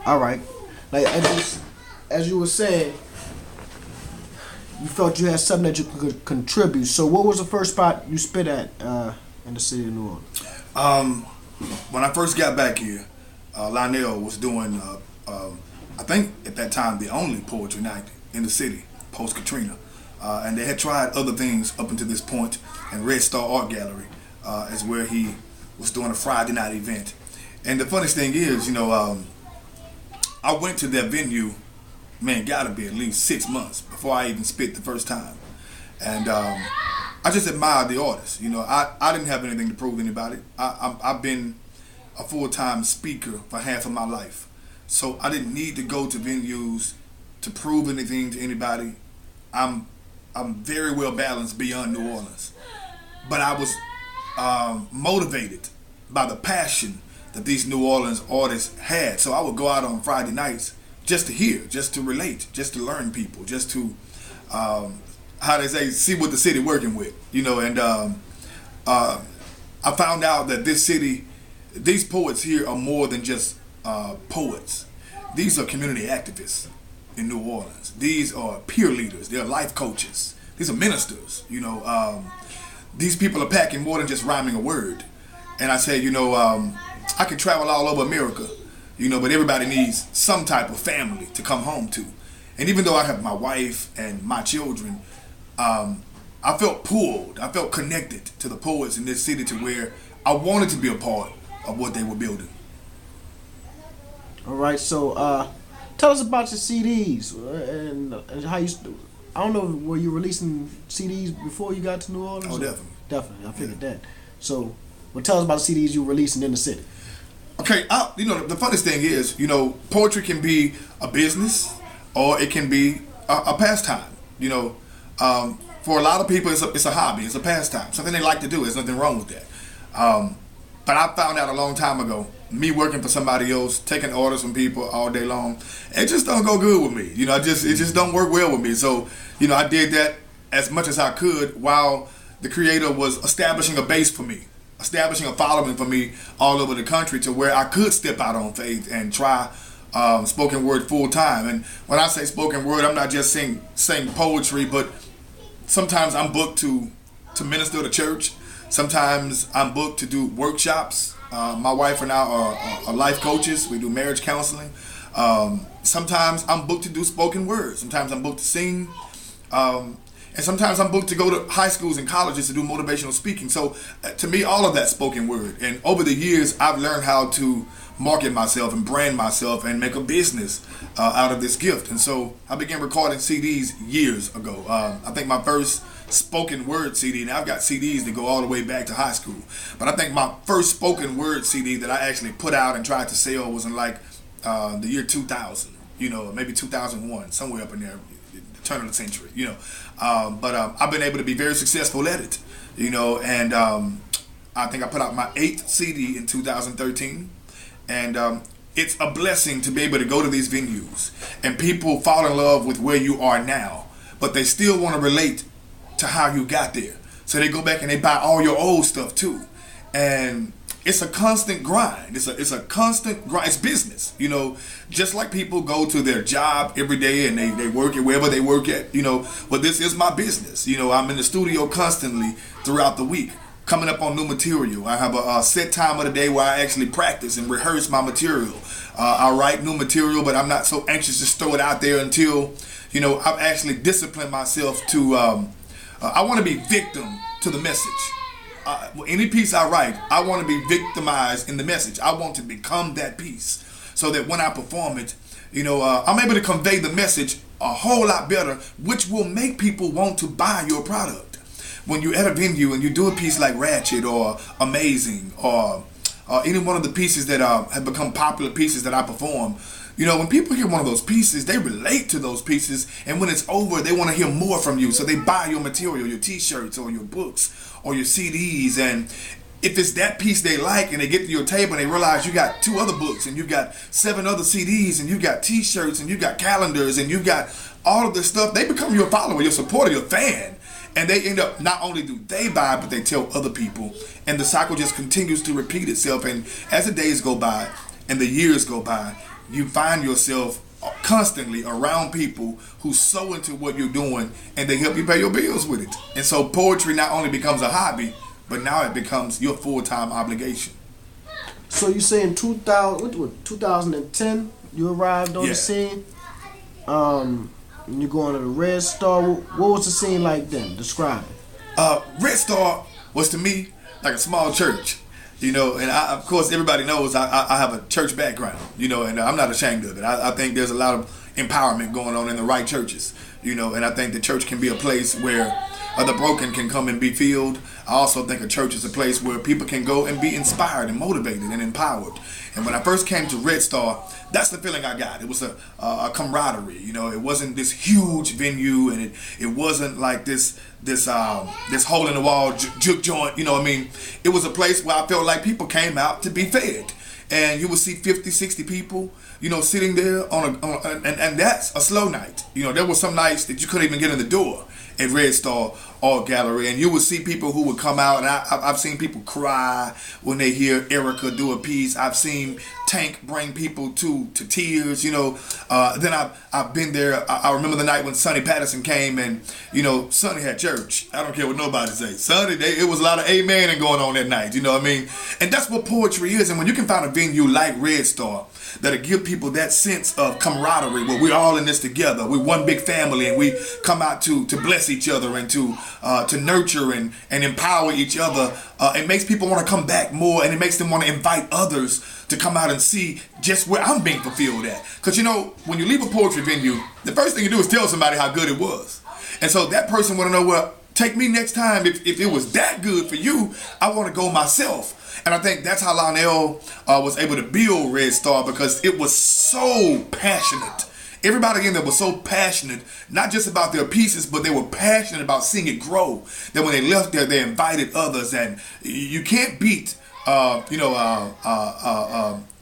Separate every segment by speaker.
Speaker 1: All right. Like as you were saying, you felt you had something that you could contribute. So what was the first spot you spit at in the city of New Orleans?
Speaker 2: Um, when I first got back here, Lionel was doing, I think at that time, the only poetry night in the city post Katrina. And they had tried other things up until this point, and Red Star Art Gallery is where he was doing a Friday night event. And the funniest thing is, I went to that venue, man, gotta be at least 6 months before I even spit the first time. And I just admired the artist. I didn't have anything to prove to anybody. I've been a full-time speaker for half of my life. So I didn't need to go to venues to prove anything to anybody. I'm very well balanced beyond New Orleans. But I was motivated by the passion that these New Orleans artists had. So I would go out on Friday nights just to hear, just to relate, just to learn people, just to, how they say, see what the city working with. And I found out that this city, these poets here are more than just poets. These are community activists in New Orleans. These are peer leaders. They're life coaches. These are ministers. These people are packing more than just rhyming a word. And I say, I can travel all over America, but everybody needs some type of family to come home to. And even though I have my wife and my children, I felt pulled. I felt connected to the poets in this city to where I wanted to be a part of what they were building.
Speaker 1: All right, so tell us about your CDs and how you. I don't know, were you releasing CDs before you got to New Orleans?
Speaker 2: Oh, definitely.
Speaker 1: Definitely, I figured that. So, tell us about the CDs you were releasing in the city.
Speaker 2: Okay, the funniest thing is, poetry can be a business or it can be a pastime. For a lot of people, it's a hobby, it's a pastime, something they like to do. There's nothing wrong with that. But I found out a long time ago, me working for somebody else, taking orders from people all day long, it just don't go good with me. It just don't work well with me. So, I did that as much as I could while the creator was establishing a base for me, establishing a following for me all over the country to where I could step out on faith and try spoken word full time. And when I say spoken word, I'm not just saying poetry, but sometimes I'm booked to minister to church. Sometimes I'm booked to do workshops. My wife and I are life coaches. We do marriage counseling. Sometimes I'm booked to do spoken word. Sometimes I'm booked to sing. And sometimes I'm booked to go to high schools and colleges to do motivational speaking. So to me, all of that's spoken word. And over the years, I've learned how to market myself and brand myself and make a business out of this gift. And so I began recording CDs years ago. I think my first spoken word CD, now I've got CDs that go all the way back to high school, but I think my first spoken word CD that I actually put out and tried to sell was in like the year 2000, maybe 2001, somewhere up in there, turn of the century, but I've been able to be very successful at it, and I think I put out my 8th CD in 2013, and it's a blessing to be able to go to these venues and people fall in love with where you are now, but they still want to relate to how you got there. So they go back and they buy all your old stuff too. And it's a constant grind. It's a constant grind. It's business, just like people go to their job every day and they work at wherever they work at, but this is my business. I'm in the studio constantly throughout the week, coming up on new material. I have a set time of the day where I actually practice and rehearse my material. I write new material, but I'm not so anxious to throw it out there until, I've actually disciplined myself to, I want to be victim to the message. Any piece I write, I want to be victimized in the message. I want to become that piece so that when I perform it, I'm able to convey the message a whole lot better, which will make people want to buy your product. When you're at a venue and you do a piece like Ratchet or Amazing or any one of the pieces that have become popular pieces that I perform, when people hear one of those pieces, they relate to those pieces, and when it's over, they want to hear more from you. So they buy your material, your t-shirts or your books or your CDs, and if it's that piece they like and they get to your table and they realize you got 2 other books and you got 7 other CDs and you got t-shirts and you got calendars and you got all of this stuff, they become your follower, your supporter, your fan. And they end up, not only do they buy, but they tell other people. And the cycle just continues to repeat itself. And as the days go by and the years go by, you find yourself constantly around people who so into what you're doing and they help you pay your bills with it. And so poetry not only becomes a hobby, but now it becomes your full-time obligation.
Speaker 1: So you say in 2010 you arrived on the scene. And you're going to the Red Star. What was the scene like then? Describe it.
Speaker 2: Red Star was to me like a small church. And of course, everybody knows I have a church background, and I'm not ashamed of it. I think there's a lot of empowerment going on in the right churches, and I think the church can be a place where the broken can come and be filled. I also think a church is a place where people can go and be inspired and motivated and empowered. And when I first came to Red Star, that's the feeling I got. It was a camaraderie. It wasn't this huge venue, and it wasn't like this hole in the wall juke joint. It was a place where I felt like people came out to be fed, and you would see 50, 60 people, sitting there and that's a slow night. There were some nights that you couldn't even get in the door at Red Star Art Gallery, and you would see people who would come out, and I've seen people cry when they hear Erica do a piece. I've seen Tank bring people to tears. Then I've been there. I remember the night when Sonny Patterson came, and Sonny had church. I don't care what nobody say. Sonny, it was a lot of amen going on that night. And that's what poetry is. And when you can find a venue like Red Star that'll give people that sense of camaraderie, where we're all in this together, we're one big family, and we come out to bless each other and to nurture and empower each other. It makes people want to come back more, and it makes them want to invite others to come out and see just where I'm being fulfilled at. Because when you leave a poetry venue, the first thing you do is tell somebody how good it was. And so that person want to know, well, take me next time. If it was that good for you, I want to go myself. And I think that's how Lionel was able to build Red Star, because it was so passionate. Everybody in there was so passionate, not just about their pieces, but they were passionate about seeing it grow. That when they left there, they invited others, and you can't beat you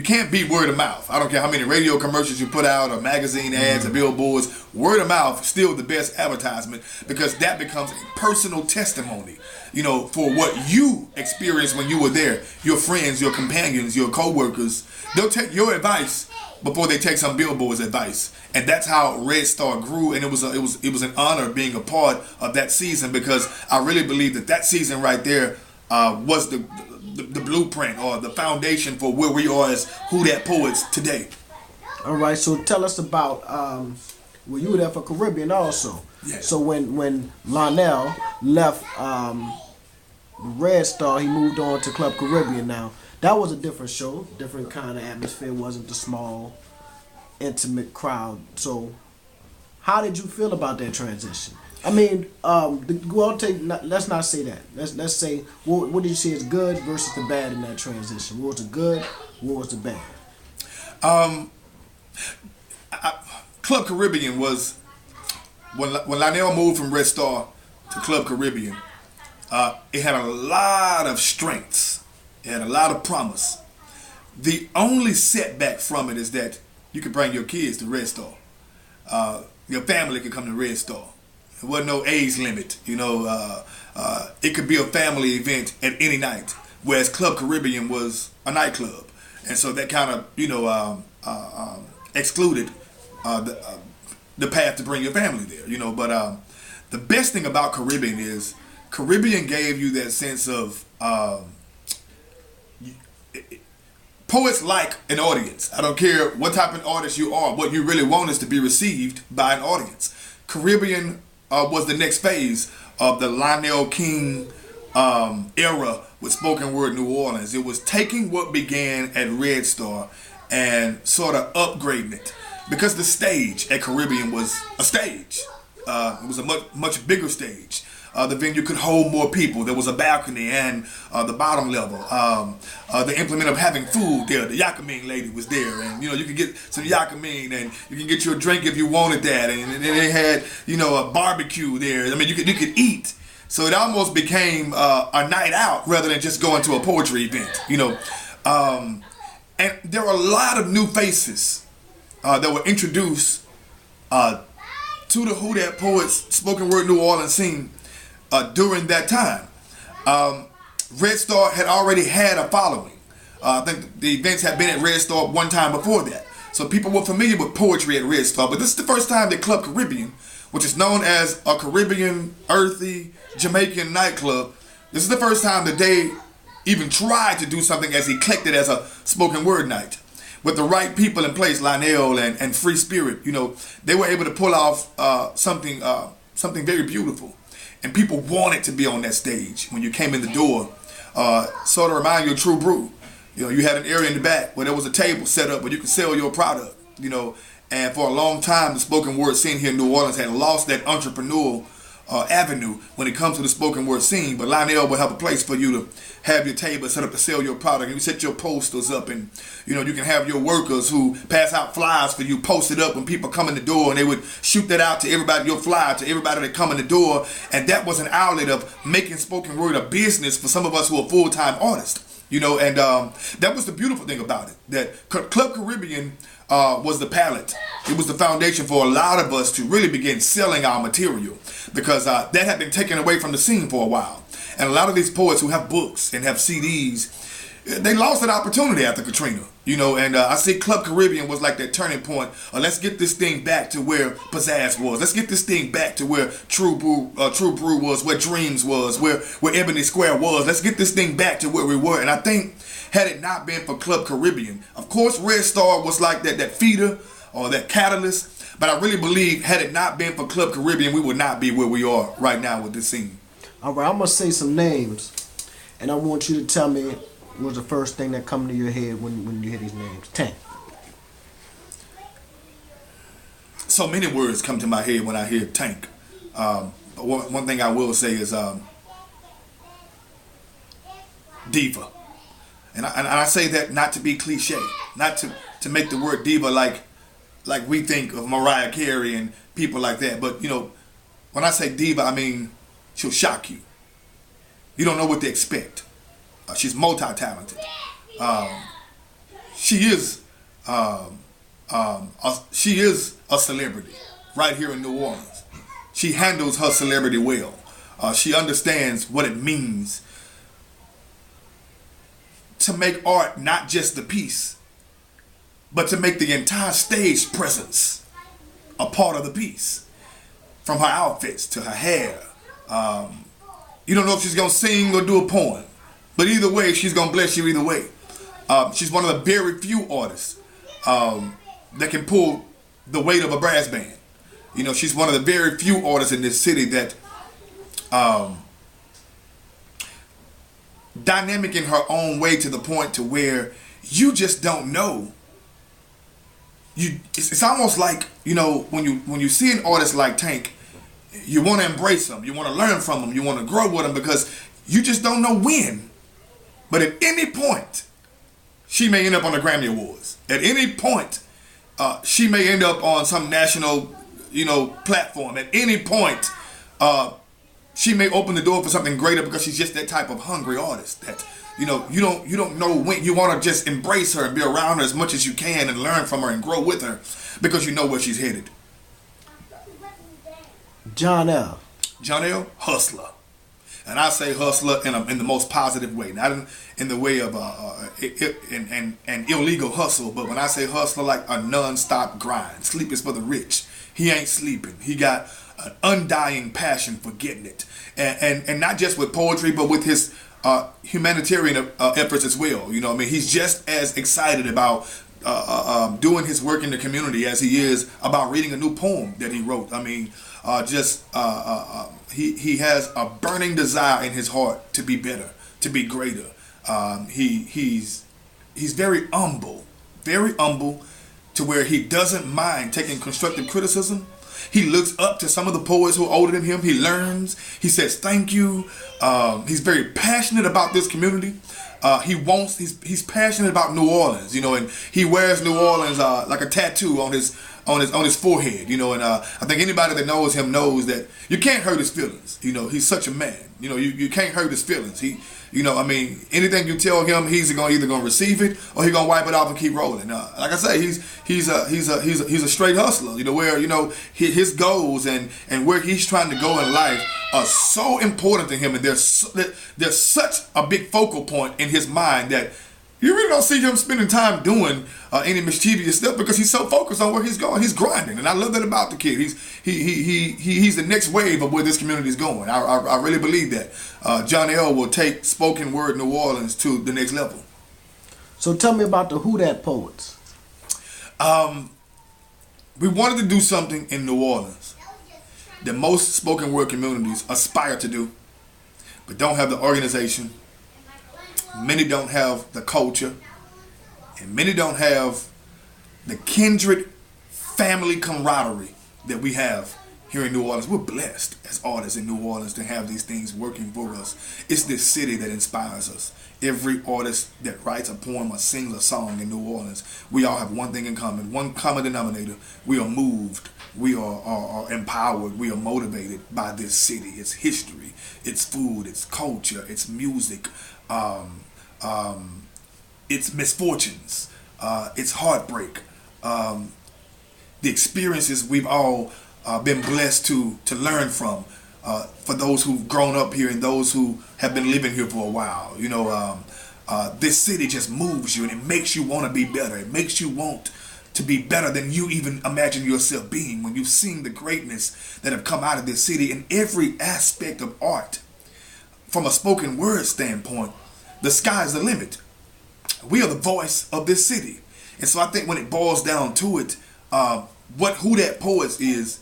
Speaker 2: can't beat word of mouth. I don't care how many radio commercials you put out or magazine ads or billboards. Word of mouth is still the best advertisement, because that becomes a personal testimony, for what you experienced when you were there. Your friends, your companions, your co-workers, they'll take your advice before they take some billboard's advice. And that's how Red Star grew, and it was an honor being a part of that season, because I really believe that season right there was the blueprint or the foundation for where we are as Who Dat Poets today.
Speaker 1: All right, so tell us about, well, you were there for Caribbean also.
Speaker 2: Yeah.
Speaker 1: So when Lionel left Red Star, he moved on to Club Caribbean. Now, that was a different show, different kind of atmosphere. It wasn't the small, intimate crowd. So how did you feel about that transition? I mean, let's not say that. Let's say, what did you see as good versus the bad in that transition? What was the good? What was the bad?
Speaker 2: Club Caribbean was, when Lionel moved from Red Star to Club Caribbean, it had a lot of strengths. It had a lot of promise. The only setback from it is that you could bring your kids to Red Star. Your family could come to Red Star. There wasn't no age limit, it could be a family event at any night, whereas Club Caribbean was a nightclub, and so that kind of excluded the path to bring your family there, But the best thing about Caribbean is Caribbean gave you that sense of poets like an audience. I don't care what type of artist you are. What you really want is to be received by an audience. Caribbean was the next phase of the Lionel King era with spoken word New Orleans. It was taking what began at Red Star and sort of upgrading it, because the stage at Caribbean was a stage. It was a much bigger stage. The venue could hold more people. There was a balcony and the bottom level. The implement of having food there. The Yakamine lady was there, and you could get some Yakamine, and you can get you a drink if you wanted that. And they had a barbecue there. I mean, you could eat. So it almost became a night out rather than just going to a poetry event. And there were a lot of new faces that were introduced to the Who Dat Poets spoken word New Orleans scene. During that time, Red Star had already had a following. I think the events had been at Red Star one time before that. So people were familiar with poetry at Red Star, but this is the first time that Club Caribbean, which is known as a Caribbean, earthy, Jamaican nightclub, this is the first time that they even tried to do something as eclectic as a spoken word night. With the right people in place, Lionel and Free Spirit, they were able to pull off something very beautiful. And people wanted to be on that stage when you came in the door. Sort of remind you of True Brew. You had an area in the back where there was a table set up where you could sell your product, and for a long time, the spoken word scene here in New Orleans had lost that entrepreneurial avenue when it comes to the spoken word scene. But Lionel will have a place for you to have your table set up to sell your product. You set your posters up, and you can have your workers who pass out flyers for you posted up when people come in the door, and they would shoot that out to everybody, your flyer to everybody that come in the door. And that was an outlet of making spoken word a business for some of us who are full-time artists. And that was the beautiful thing about it, that Club Caribbean was the palette. It was the foundation for a lot of us to really begin selling our material, because that had been taken away from the scene for a while. And a lot of these poets who have books and have CDs, they lost that opportunity after Katrina. And I see Club Caribbean was like that turning point. Let's get this thing back to where Pizzazz was. Let's get this thing back to where True Brew was, where Dreams was, where Ebony Square was. Let's get this thing back to where we were. And I think had it not been for Club Caribbean, of course Red Star was like that feeder or that catalyst. But I really believe had it not been for Club Caribbean, we would not be where we are right now with this scene.
Speaker 1: All right, I'm going to say some names, and I want you to tell me what's the first thing that come to your head when you hear these names. Tank.
Speaker 2: So many words come to my head when I hear Tank. But one thing I will say is diva. And I say that not to be cliche, not to make the word diva like we think of Mariah Carey and people like that. But, when I say diva, I mean she'll shock you. You don't know what to expect. She's multi-talented. She is a celebrity right here in New Orleans. She handles her celebrity well. She understands what it means to make art not just the piece, but to make the entire stage presence a part of the piece. From her outfits to her hair. You don't know if she's going to sing or do a poem. But either way, she's going to bless you either way. She's one of the very few artists that can pull the weight of a brass band. She's one of the very few artists in this city that dynamic in her own way to the point to where you just don't know. It's almost like, when you see an artist like Tank, you want to embrace them. You want to learn from them. You want to grow with them, because you just don't know when. But at any point, she may end up on the Grammy Awards. At any point, she may end up on some national, platform. At any point, she may open the door for something greater, because she's just that type of hungry artist that, you don't know when. You want to just embrace her and be around her as much as you can and learn from her and grow with her, because you know where she's headed. John L., hustler. And I say hustler in the most positive way, not in the way of an illegal hustle, but when I say hustler, like a non-stop grind. Sleep is for the rich. He ain't sleeping. He got an undying passion for getting it, and not just with poetry, but with his humanitarian efforts as well. He's just as excited about doing his work in the community as he is about reading a new poem that he wrote. He has a burning desire in his heart to be better, to be greater. He's very humble to where he doesn't mind taking constructive criticism. He looks up to some of the poets who are older than him. He learns. He says thank you. He's very passionate about this community. He's passionate about New Orleans, and he wears New Orleans like a tattoo on his forehead, and I think anybody that knows him knows that you can't hurt his feelings. He's such a man. You can't hurt his feelings. Anything you tell him, he's either gonna receive it or he's gonna wipe it off and keep rolling. Like I say, he's a straight hustler. Where his goals and where he's trying to go in life are so important to him, and there's such a big focal point in his mind that You really don't see him spending time doing any mischievous stuff because he's so focused on where he's going. He's grinding, and I love that about the kid. He's the next wave of where this community is going. I really believe that John L. will take spoken word New Orleans to the next level.
Speaker 1: So tell me about the Who Dat Poets.
Speaker 2: We wanted to do something in New Orleans that most spoken word communities aspire to do, but don't have the organization. Many don't have the culture, and many don't have the kindred family camaraderie that we have here in New Orleans. We're blessed as artists in New Orleans to have these things working for us. It's this city that inspires us. Every artist that writes a poem or sings a song in New Orleans, we all have one thing in common, one common denominator. We are moved, we are empowered, we are motivated by this city, its history, its food, its culture, its music, its misfortunes, its heartbreak, the experiences we've all been blessed to learn from. For those who've grown up here and those who have been living here for a while, this city just moves you and it makes you want to be better. It makes you want to be better than you even imagine yourself being when you've seen the greatness that have come out of this city in every aspect of art. From a spoken word standpoint, the sky's the limit. We are the voice of this city. And so I think when it boils down to it, what Who Dat Poets is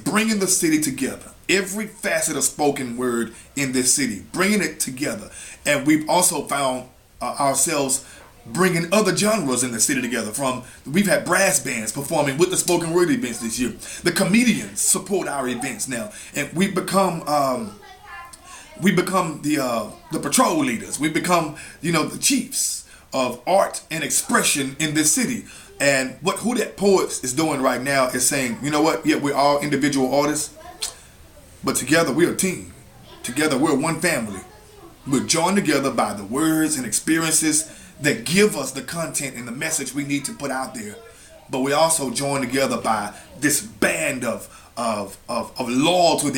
Speaker 2: bringing the city together. Every facet of spoken word in this city, bringing it together. And we've also found ourselves bringing other genres in the city together. We've had brass bands performing with the spoken word events this year. The comedians support our events now. And we've become the patrol leaders. We become, the chiefs of art and expression in this city. And what Who Dat Poets is doing right now is saying, you know what? Yeah, we're all individual artists, but together we're a team. Together we're one family. We're joined together by the words and experiences that give us the content and the message we need to put out there. But we also join together by this band of loyalty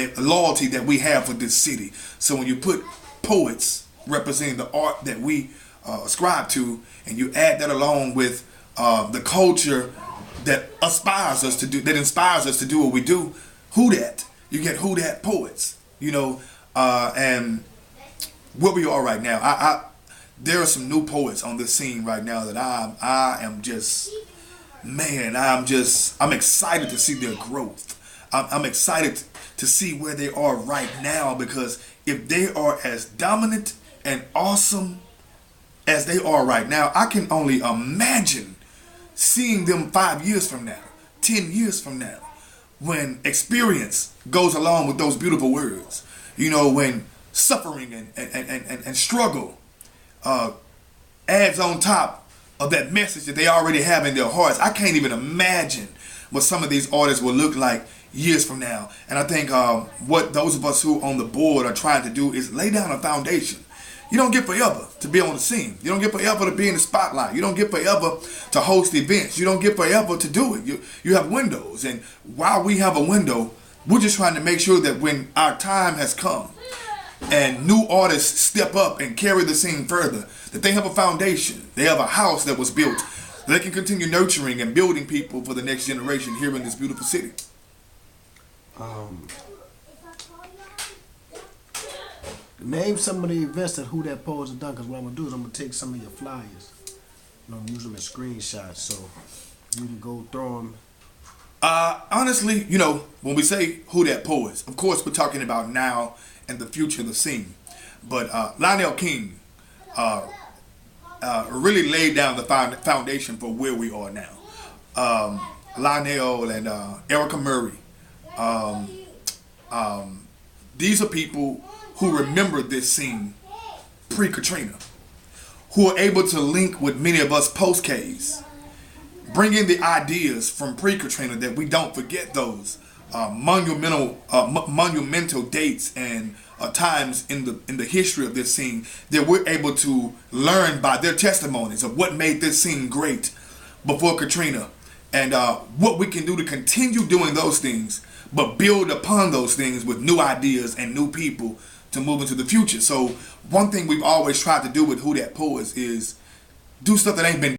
Speaker 2: that we have for this city. So when you put poets representing the art that we ascribe to, and you add that along with the culture that inspires us to do what we do, Who Dat? You get Who Dat Poets, and where we are right now. There are some new poets on this scene right now that I'm excited to see their growth. I'm excited to see where they are right now, because if they are as dominant and awesome as they are right now, I can only imagine seeing them 5 years from now, 10 years from now, when experience goes along with those beautiful words. When suffering and struggle adds on top of that message that they already have in their hearts. I can't even imagine what some of these artists will look like years from now. And I think what those of us who on the board are trying to do is lay down a foundation. You don't get forever to be on the scene. You don't get forever to be in the spotlight. You don't get forever to host events. You don't get forever to do it. You have windows. And while we have a window, we're just trying to make sure that when our time has come and new artists step up and carry the scene further, that they have a foundation. They have a house that was built. That they can continue nurturing and building people for the next generation here in this beautiful city.
Speaker 1: Name some of the events that Who Dat Poets have done, because what I'm going to do is I'm going to take some of your flyers. Use them as screenshots so you can go through them.
Speaker 2: Honestly, when we say Who Dat Poets, of course we're talking about now and the future of the scene. But Lionel King really laid down the foundation for where we are now. Lionel and Erica Murray, these are people who remember this scene pre-Katrina, who are able to link with many of us post-K's, bring in the ideas from pre-Katrina that we don't forget those monumental dates and times in the history of this scene, that we're able to learn by their testimonies of what made this scene great before Katrina, and what we can do to continue doing those things, but build upon those things with new ideas and new people to move into the future. So one thing we've always tried to do with Who Dat Poets is do stuff that ain't been